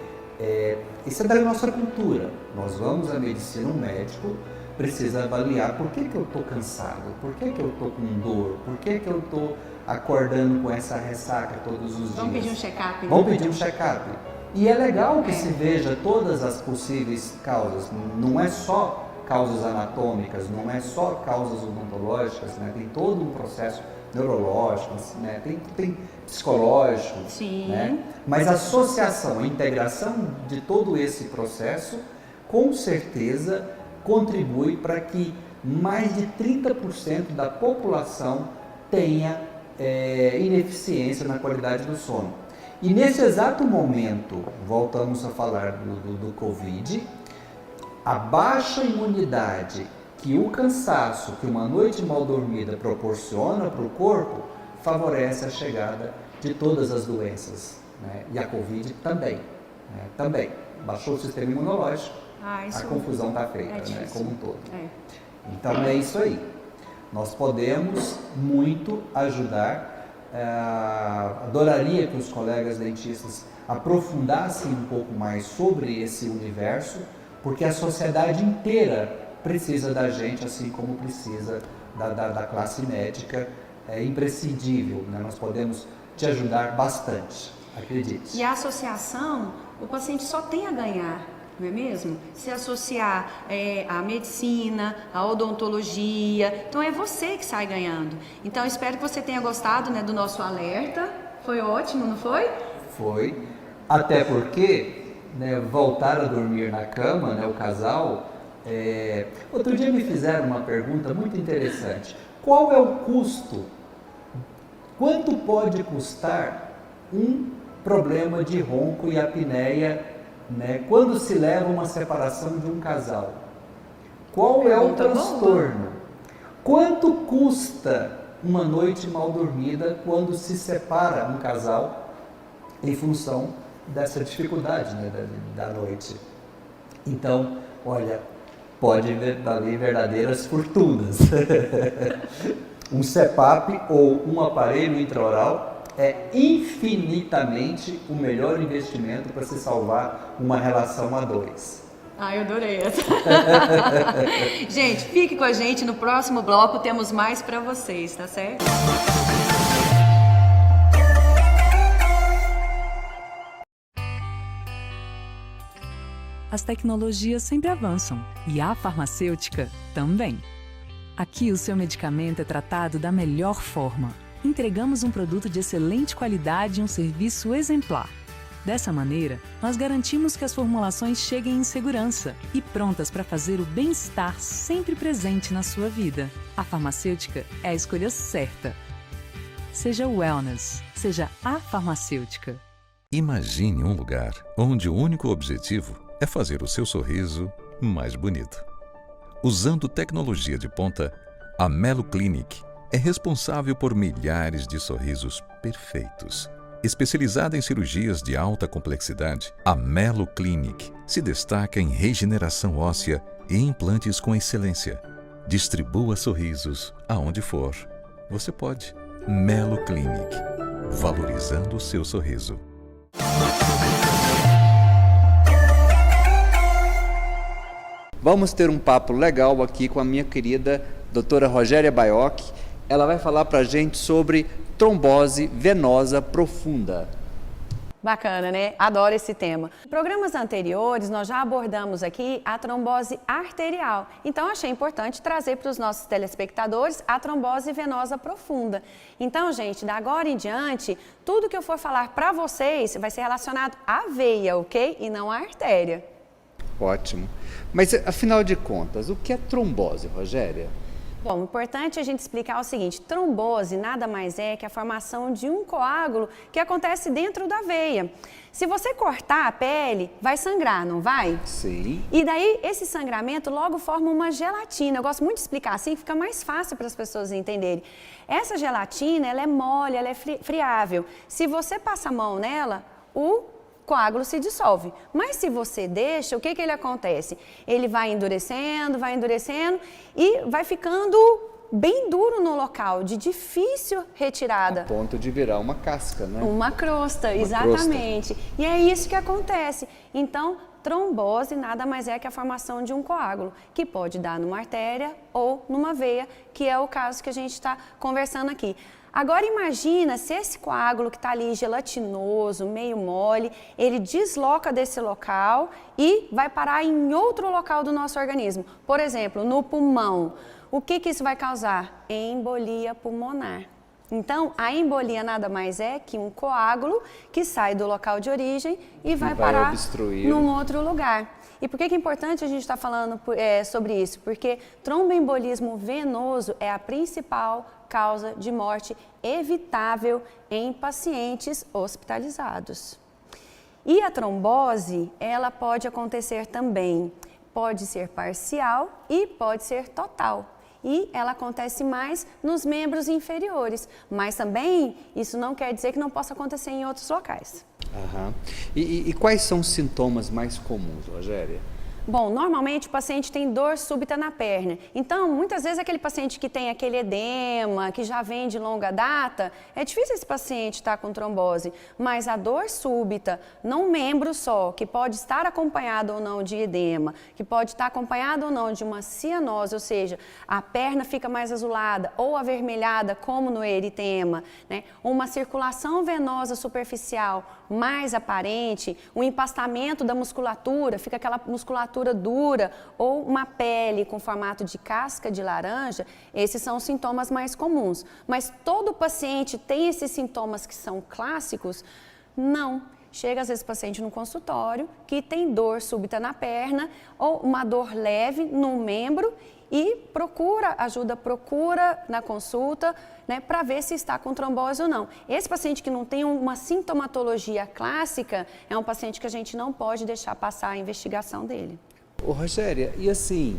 isso é da nossa cultura. Nós vamos à medicina, um médico precisa avaliar por que eu estou cansado, por que eu estou com dor, por que eu estou acordando com essa ressaca todos os dias. Vamos pedir um check-up. Vamos pedir um check-up. E é legal que se veja todas as possíveis causas, não é só causas anatômicas, não é só causas odontológicas, né? Tem todo um processo neurológico, né? Tem psicológico, sim, né? Mas a associação, a integração de todo esse processo, com certeza contribui para que mais de 30% da população tenha ineficiência na qualidade do sono. E nesse exato momento, voltamos a falar do Covid, a baixa imunidade que o cansaço, que uma noite mal dormida proporciona para o corpo, favorece a chegada de todas as doenças, né? E a Covid também, né? Também. Baixou o sistema imunológico, a confusão está feita, né? Como um todo. Então é isso aí. Nós podemos muito ajudar. Adoraria que os colegas dentistas aprofundassem um pouco mais sobre esse universo, porque a sociedade inteira precisa da gente, assim como precisa da classe médica. É imprescindível, né? Nós podemos te ajudar bastante, acredite. E a associação, o paciente só tem a ganhar, não é mesmo? Se associar à medicina, à odontologia, então é você que sai ganhando. Então espero que você tenha gostado, né, do nosso alerta. Foi ótimo, não foi? Foi, até porque, né, voltar a dormir na cama, né, o casal. Outro dia me fizeram uma pergunta muito interessante. Qual é o custo? Quanto pode custar um problema de ronco e apneia, né, quando se leva uma separação de um casal? Qual é o transtorno? Quanto custa uma noite mal dormida quando se separa um casal em função dessa dificuldade, né, da noite? Então, olha, pode valer verdadeiras fortunas. Um CPAP ou um aparelho intraoral é infinitamente o melhor investimento para se salvar uma relação a dois. Eu adorei essa. Gente, fique com a gente, no próximo bloco temos mais para vocês, tá certo? As tecnologias sempre avançam e a farmacêutica também. Aqui o seu medicamento é tratado da melhor forma. Entregamos um produto de excelente qualidade e um serviço exemplar. Dessa maneira, nós garantimos que as formulações cheguem em segurança e prontas para fazer o bem-estar sempre presente na sua vida. A farmacêutica é a escolha certa. Seja wellness, seja a farmacêutica. Imagine um lugar onde o único objetivo é fazer o seu sorriso mais bonito. Usando tecnologia de ponta, a Melo Clinic é responsável por milhares de sorrisos perfeitos. Especializada em cirurgias de alta complexidade, a Melo Clinic se destaca em regeneração óssea e implantes com excelência. Distribua sorrisos aonde for. Você pode. Melo Clinic. Valorizando o seu sorriso. Vamos ter um papo legal aqui com a minha querida doutora Rogéria Baiocchi. Ela vai falar pra gente sobre trombose venosa profunda. Bacana, né? Adoro esse tema. Em programas anteriores, nós já abordamos aqui a trombose arterial. Então, achei importante trazer para os nossos telespectadores a trombose venosa profunda. Então, gente, da agora em diante, tudo que eu for falar para vocês vai ser relacionado à veia, ok? E não à artéria. Ótimo. Mas, afinal de contas, o que é trombose, Rogéria? Bom, importante a gente explicar o seguinte, trombose nada mais é que a formação de um coágulo que acontece dentro da veia. Se você cortar a pele, vai sangrar, não vai? Sim. E daí, esse sangramento logo forma uma gelatina. Eu gosto muito de explicar assim, fica mais fácil para as pessoas entenderem. Essa gelatina, ela é mole, ela é friável. Se você passa a mão nela, o coágulo se dissolve. Mas se você deixa, o que ele acontece? Ele vai endurecendo e vai ficando bem duro no local, de difícil retirada. A ponto de virar uma casca, né? Uma crosta, exatamente. Crosta. E é isso que acontece. Então, trombose nada mais é que a formação de um coágulo, que pode dar numa artéria ou numa veia, que é o caso que a gente está conversando aqui. Agora imagina se esse coágulo que está ali gelatinoso, meio mole, ele desloca desse local e vai parar em outro local do nosso organismo. Por exemplo, no pulmão. O que isso vai causar? Embolia pulmonar. Então, a embolia nada mais é que um coágulo que sai do local de origem e vai parar obstruir num outro lugar. E por que é importante a gente estar falando sobre isso? Porque tromboembolismo venoso é a principal causa de morte evitável em pacientes hospitalizados. E a trombose, ela pode acontecer também, pode ser parcial e pode ser total. E ela acontece mais nos membros inferiores, mas também isso não quer dizer que não possa acontecer em outros locais. Aham. E quais são os sintomas mais comuns, Rogéria? Bom, normalmente o paciente tem dor súbita na perna. Então, muitas vezes aquele paciente que tem aquele edema, que já vem de longa data, é difícil esse paciente estar com trombose. Mas a dor súbita, num membro só, que pode estar acompanhado ou não de edema, que pode estar acompanhado ou não de uma cianose, ou seja, a perna fica mais azulada ou avermelhada, como no eritema, né? Uma circulação venosa superficial mais aparente, um empastamento da musculatura, fica aquela musculatura dura ou uma pele com formato de casca de laranja, esses são os sintomas mais comuns. Mas todo paciente tem esses sintomas que são clássicos? Não. Chega às vezes paciente no consultório que tem dor súbita na perna ou uma dor leve no membro e procura ajuda, procura na consulta, né, para ver se está com trombose ou não. Esse paciente que não tem uma sintomatologia clássica é um paciente que a gente não pode deixar passar a investigação dele. Ô Rogéria, e assim,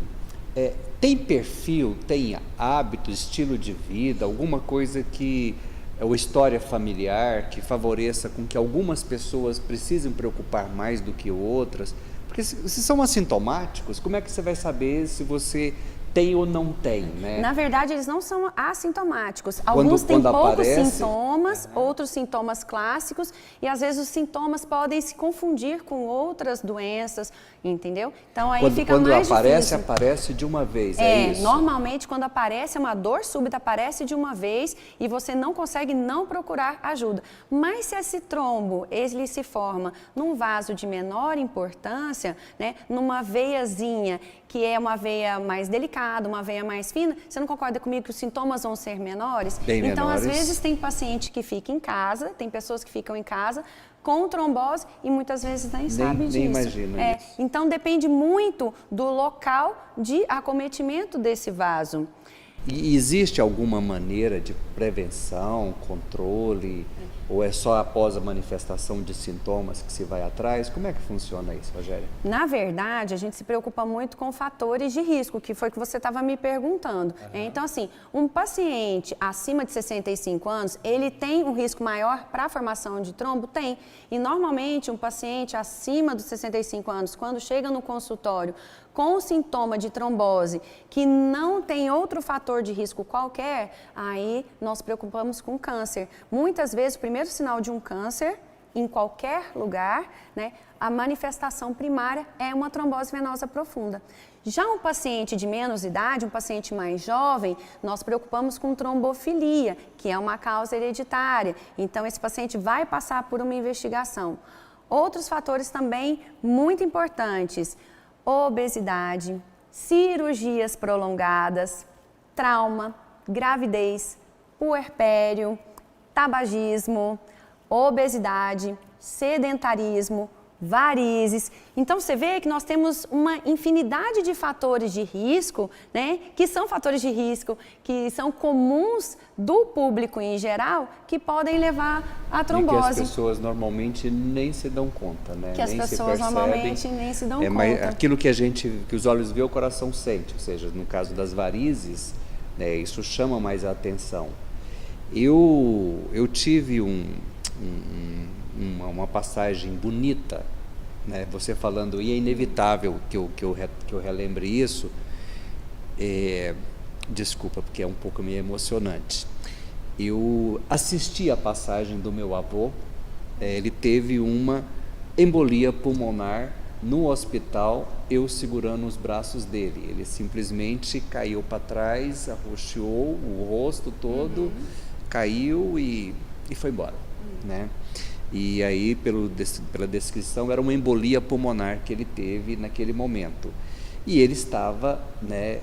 tem perfil, tem hábito, estilo de vida, alguma coisa que, ou história familiar que favoreça com que algumas pessoas precisem preocupar mais do que outras? Porque se são assintomáticos, como é que você vai saber se você tem ou não tem, né? Na verdade, eles não são assintomáticos. Alguns têm poucos sintomas, outros sintomas clássicos, e às vezes os sintomas podem se confundir com outras doenças, entendeu? Então aí fica mais difícil. Aparece de uma vez, é isso? Normalmente quando aparece uma dor súbita, aparece de uma vez e você não consegue não procurar ajuda. Mas se esse trombo, ele se forma num vaso de menor importância, né, numa veiazinha, que é uma veia mais delicada, uma veia mais fina, você não concorda comigo que os sintomas vão ser menores? Bem então, menores. Às vezes, tem paciente que fica em casa, tem pessoas que ficam em casa com trombose e muitas vezes nem sabem disso. Nem imagino isso. Então, depende muito do local de acometimento desse vaso. E existe alguma maneira de prevenção, controle, ou é só após a manifestação de sintomas que se vai atrás? Como é que funciona isso, Rogéria? Na verdade, a gente se preocupa muito com fatores de risco, que foi o que você estava me perguntando. Então, assim, um paciente acima de 65 anos, ele tem um risco maior para a formação de trombo? Tem. E, normalmente, um paciente acima dos 65 anos, quando chega no consultório com sintoma de trombose, que não tem outro fator de risco qualquer, aí nós preocupamos com câncer. Muitas vezes, o primeiro sinal de um câncer, em qualquer lugar, né, a manifestação primária é uma trombose venosa profunda. Já um paciente de menos idade, um paciente mais jovem, nós preocupamos com trombofilia, que é uma causa hereditária. Então, esse paciente vai passar por uma investigação. Outros fatores também muito importantes: obesidade, cirurgias prolongadas, trauma, gravidez, puerpério, tabagismo, obesidade, sedentarismo, varizes. Então, você vê que nós temos uma infinidade de fatores de risco, né, que são fatores de risco, que são comuns do público em geral, que podem levar à trombose. E que as pessoas normalmente nem se dão conta, né? Que as nem pessoas normalmente nem se dão conta. Mas aquilo que que os olhos vê, o coração sente. Ou seja, no caso das varizes, né, isso chama mais a atenção. Eu tive uma passagem bonita, né? Você falando, e é inevitável que eu relembre isso, desculpa, porque é um pouco meio emocionante. Eu assisti a passagem do meu avô, ele teve uma embolia pulmonar no hospital, eu segurando os braços dele. Ele simplesmente caiu para trás, arroxeou o rosto todo, caiu e foi embora, né? E aí, pela descrição, era uma embolia pulmonar que ele teve naquele momento. E ele estava, né,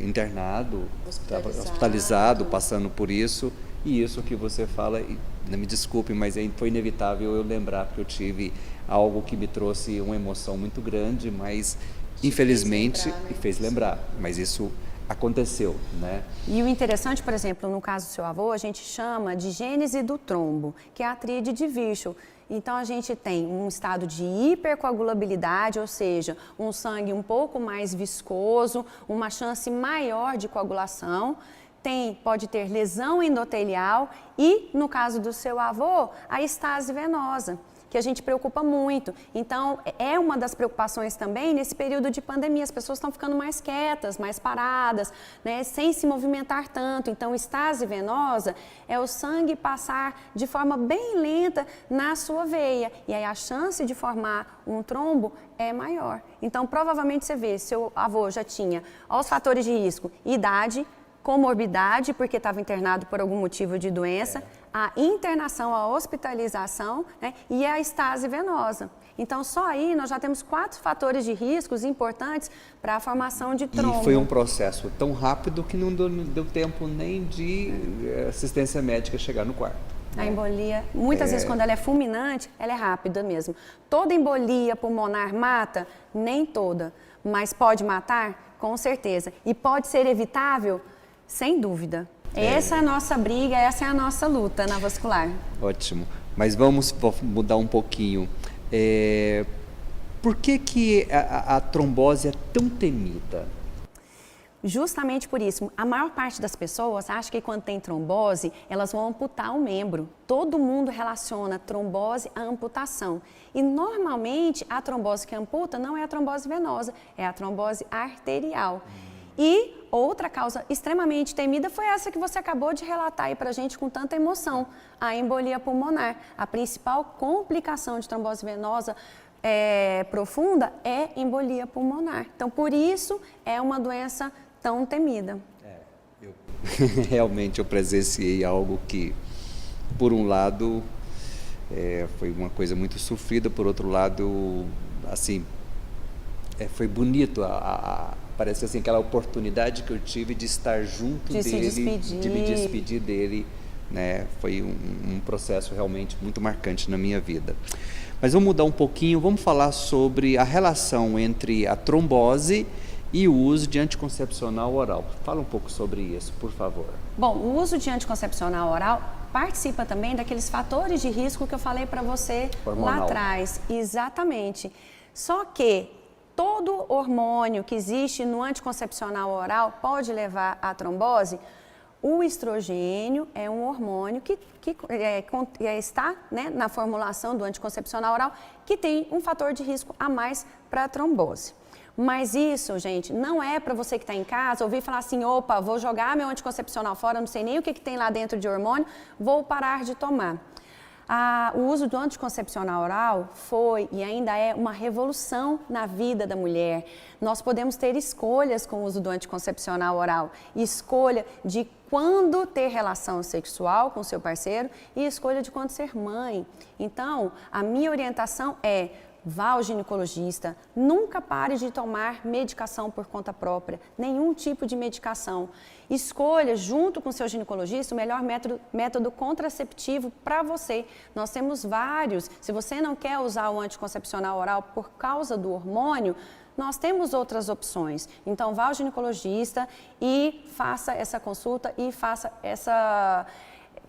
internado, estava hospitalizado, passando por isso. E isso que você fala, me desculpe, mas foi inevitável eu lembrar, porque eu tive algo que me trouxe uma emoção muito grande, mas infelizmente me fez lembrar. Mas isso aconteceu, né? E o interessante, por exemplo, no caso do seu avô, a gente chama de gênese do trombo, que é a tríade de Virchow. Então, a gente tem um estado de hipercoagulabilidade, ou seja, um sangue um pouco mais viscoso, uma chance maior de coagulação. Pode ter lesão endotelial e, no caso do seu avô, a estase venosa, que a gente preocupa muito. Então, é uma das preocupações também nesse período de pandemia. As pessoas estão ficando mais quietas, mais paradas, né, sem se movimentar tanto. Então, estase venosa é o sangue passar de forma bem lenta na sua veia. E aí a chance de formar um trombo é maior. Então, provavelmente você vê, seu avô já tinha os fatores de risco: idade, comorbidade, porque estava internado por algum motivo de doença, a internação, a hospitalização, né, e a estase venosa. Então, só aí nós já temos 4 fatores de riscos importantes para a formação de trombo. E foi um processo tão rápido que não deu tempo nem de assistência médica chegar no quarto. A embolia, muitas vezes quando ela é fulminante, ela é rápida mesmo. Toda embolia pulmonar mata? Nem toda, mas pode matar? Com certeza. E pode ser evitável? Sem dúvida. Essa é a nossa briga, essa é a nossa luta na vascular. Ótimo. Mas vamos mudar um pouquinho. Por que a trombose é tão temida? Justamente por isso. A maior parte das pessoas acha que quando tem trombose, elas vão amputar o membro. Todo mundo relaciona trombose à amputação. E normalmente a trombose que amputa não é a trombose venosa, é a trombose arterial. E outra causa extremamente temida foi essa que você acabou de relatar aí pra gente com tanta emoção, a embolia pulmonar. A principal complicação de trombose venosa profunda é embolia pulmonar. Então, por isso, é uma doença tão temida. Realmente eu presenciei algo que, por um lado, foi uma coisa muito sofrida, por outro lado, assim, foi bonito parece assim, aquela oportunidade que eu tive de estar junto dele, de me despedir dele, né? Foi um processo realmente muito marcante na minha vida. Mas vamos mudar um pouquinho, vamos falar sobre a relação entre a trombose e o uso de anticoncepcional oral. Fala um pouco sobre isso, por favor. Bom, o uso de anticoncepcional oral participa também daqueles fatores de risco que eu falei para você hormonal lá atrás. Exatamente. Só que todo hormônio que existe no anticoncepcional oral pode levar à trombose. O estrogênio é um hormônio que está, né, na formulação do anticoncepcional oral, que tem um fator de risco a mais para a trombose. Mas isso, gente, não é para você que está em casa ouvir falar assim, opa, vou jogar meu anticoncepcional fora, não sei nem o que tem lá dentro de hormônio, vou parar de tomar. O uso do anticoncepcional oral foi e ainda é uma revolução na vida da mulher. Nós podemos ter escolhas com o uso do anticoncepcional oral, escolha de quando ter relação sexual com seu parceiro e escolha de quando ser mãe. Então, a minha orientação é: vá ao ginecologista, nunca pare de tomar medicação por conta própria, nenhum tipo de medicação. Escolha, junto com o seu ginecologista, o melhor método contraceptivo para você. Nós temos vários. Se você não quer usar o anticoncepcional oral por causa do hormônio, nós temos outras opções. Então, vá ao ginecologista e faça essa consulta e faça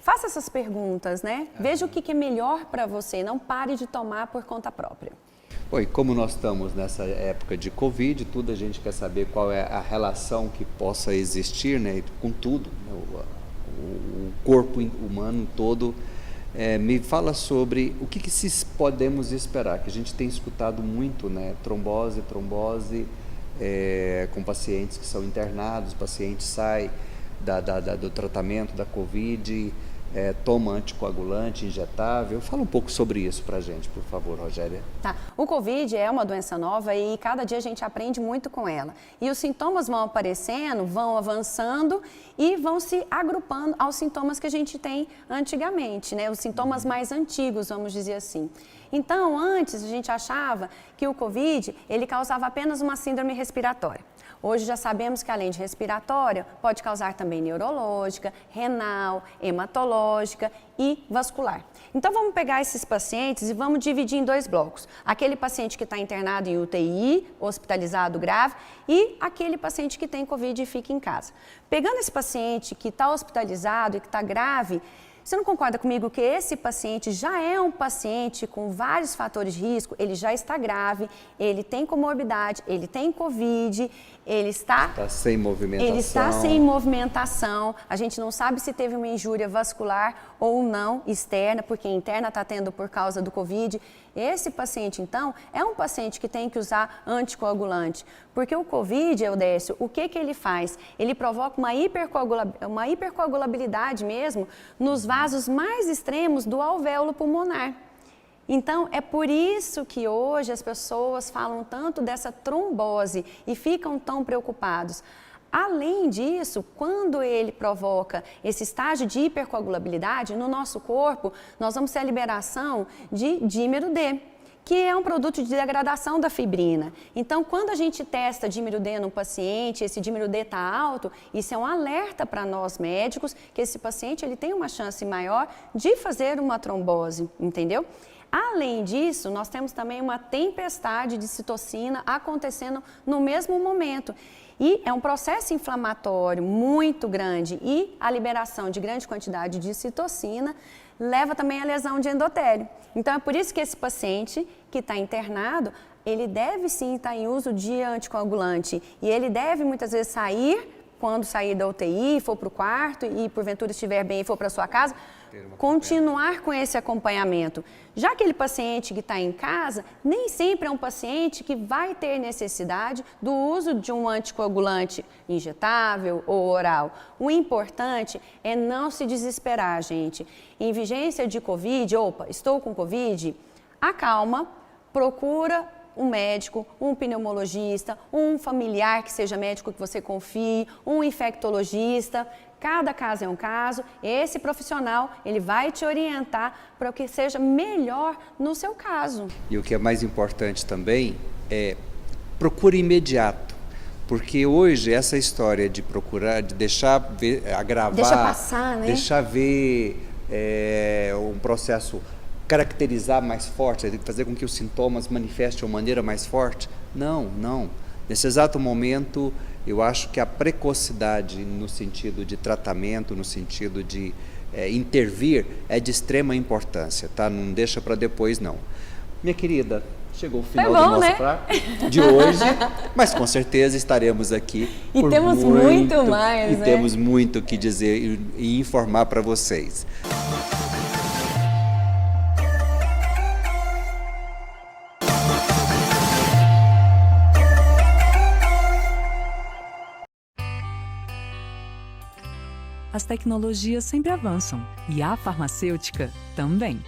essas perguntas, né? Veja o que é melhor para você, não pare de tomar por conta própria. Oi, como nós estamos nessa época de Covid, tudo a gente quer saber qual é a relação que possa existir, né, com tudo, né, o corpo humano todo. Me fala sobre o que podemos esperar, que a gente tem escutado muito, né, trombose, com pacientes que são internados, o paciente sai do tratamento da Covid, toma anticoagulante injetável. Fala um pouco sobre isso pra gente, por favor, Rogéria. Tá. O Covid é uma doença nova e cada dia a gente aprende muito com ela. E os sintomas vão aparecendo, vão avançando e vão se agrupando aos sintomas que a gente tem antigamente, né? Os sintomas mais antigos, vamos dizer assim. Então, antes a gente achava que o Covid, ele causava apenas uma síndrome respiratória. Hoje já sabemos que além de respiratória, pode causar também neurológica, renal, hematológica e vascular. Então vamos pegar esses pacientes e vamos dividir em dois blocos. Aquele paciente que está internado em UTI, hospitalizado grave, e aquele paciente que tem Covid e fica em casa. Pegando esse paciente que está hospitalizado e que está grave, você não concorda comigo que esse paciente já é um paciente com vários fatores de risco? Ele já está grave, ele tem comorbidade, ele tem Covid, ele está sem movimentação. Ele está sem movimentação. A gente não sabe se teve uma injúria vascular ou não externa, porque interna está tendo por causa do Covid. Esse paciente, então, é um paciente que tem que usar anticoagulante, porque o Covid, Eudécio, o que ele faz? Ele provoca uma hipercoagulabilidade mesmo nos vasos mais extremos do alvéolo pulmonar. Então, é por isso que hoje as pessoas falam tanto dessa trombose e ficam tão preocupados. Além disso, quando ele provoca esse estágio de hipercoagulabilidade no nosso corpo, nós vamos ter a liberação de dímero D, que é um produto de degradação da fibrina. Então, quando a gente testa dímero D no paciente, esse dímero D está alto, isso é um alerta para nós médicos que esse paciente ele tem uma chance maior de fazer uma trombose, entendeu? Além disso, nós temos também uma tempestade de citocina acontecendo no mesmo momento. E é um processo inflamatório muito grande e a liberação de grande quantidade de citocina leva também à lesão de endotélio. Então, é por isso que esse paciente que está internado, ele deve sim estar em uso de anticoagulante e ele deve muitas vezes quando sair da UTI, for para o quarto e porventura estiver bem e for para a sua casa, continuar com esse acompanhamento. Já aquele paciente que está em casa, nem sempre é um paciente que vai ter necessidade do uso de um anticoagulante injetável ou oral. O importante é não se desesperar, gente. Em vigência de Covid, estou com Covid, acalma, procura um médico, um pneumologista, um familiar que seja médico que você confie, um infectologista. Cada caso é um caso, esse profissional ele vai te orientar para o que seja melhor no seu caso. E o que é mais importante também é procure imediato, porque hoje essa história de procurar, de deixar agravar, deixa passar, né? Deixar ver um processo caracterizar mais forte, fazer com que os sintomas manifestem de uma maneira mais forte, não. Nesse exato momento, eu acho que a precocidade no sentido de tratamento, no sentido de intervir, é de extrema importância, tá? Não deixa para depois, não. Minha querida, chegou o final do nosso prato de hoje, mas com certeza estaremos aqui. E temos muito mais, e temos muito o que dizer e informar para vocês. As tecnologias sempre avançam e a farmacêutica também.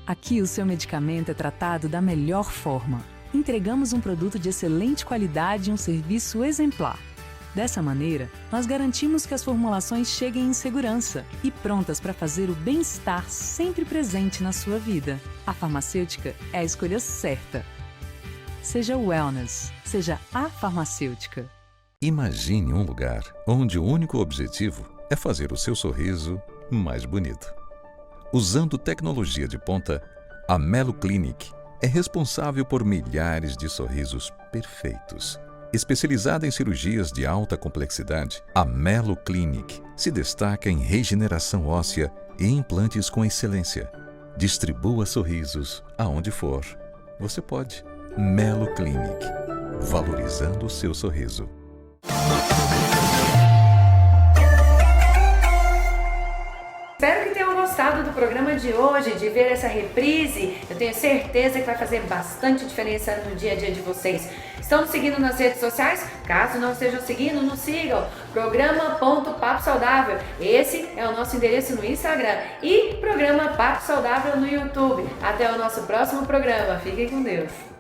Aqui o seu medicamento é tratado da melhor forma. Entregamos um produto de excelente qualidade e um serviço exemplar. Dessa maneira, nós garantimos que as formulações cheguem em segurança e prontas para fazer o bem-estar sempre presente na sua vida. A farmacêutica é a escolha certa. Seja wellness, seja a farmacêutica. Imagine um lugar onde o único objetivo é fazer o seu sorriso mais bonito. Usando tecnologia de ponta, a Melo Clinic é responsável por milhares de sorrisos perfeitos. Especializada em cirurgias de alta complexidade, a Melo Clinic se destaca em regeneração óssea e implantes com excelência. Distribua sorrisos aonde for. Você pode. Melo Clinic, valorizando o seu sorriso. Espero que tenham gostado do programa de hoje, de ver essa reprise. Eu tenho certeza que vai fazer bastante diferença no dia a dia de vocês. Estão nos seguindo nas redes sociais? Caso não estejam seguindo, nos sigam. Programa.Papo Saudável. Esse é o nosso endereço no Instagram. E Programa Papo Saudável no YouTube. Até o nosso próximo programa. Fiquem com Deus.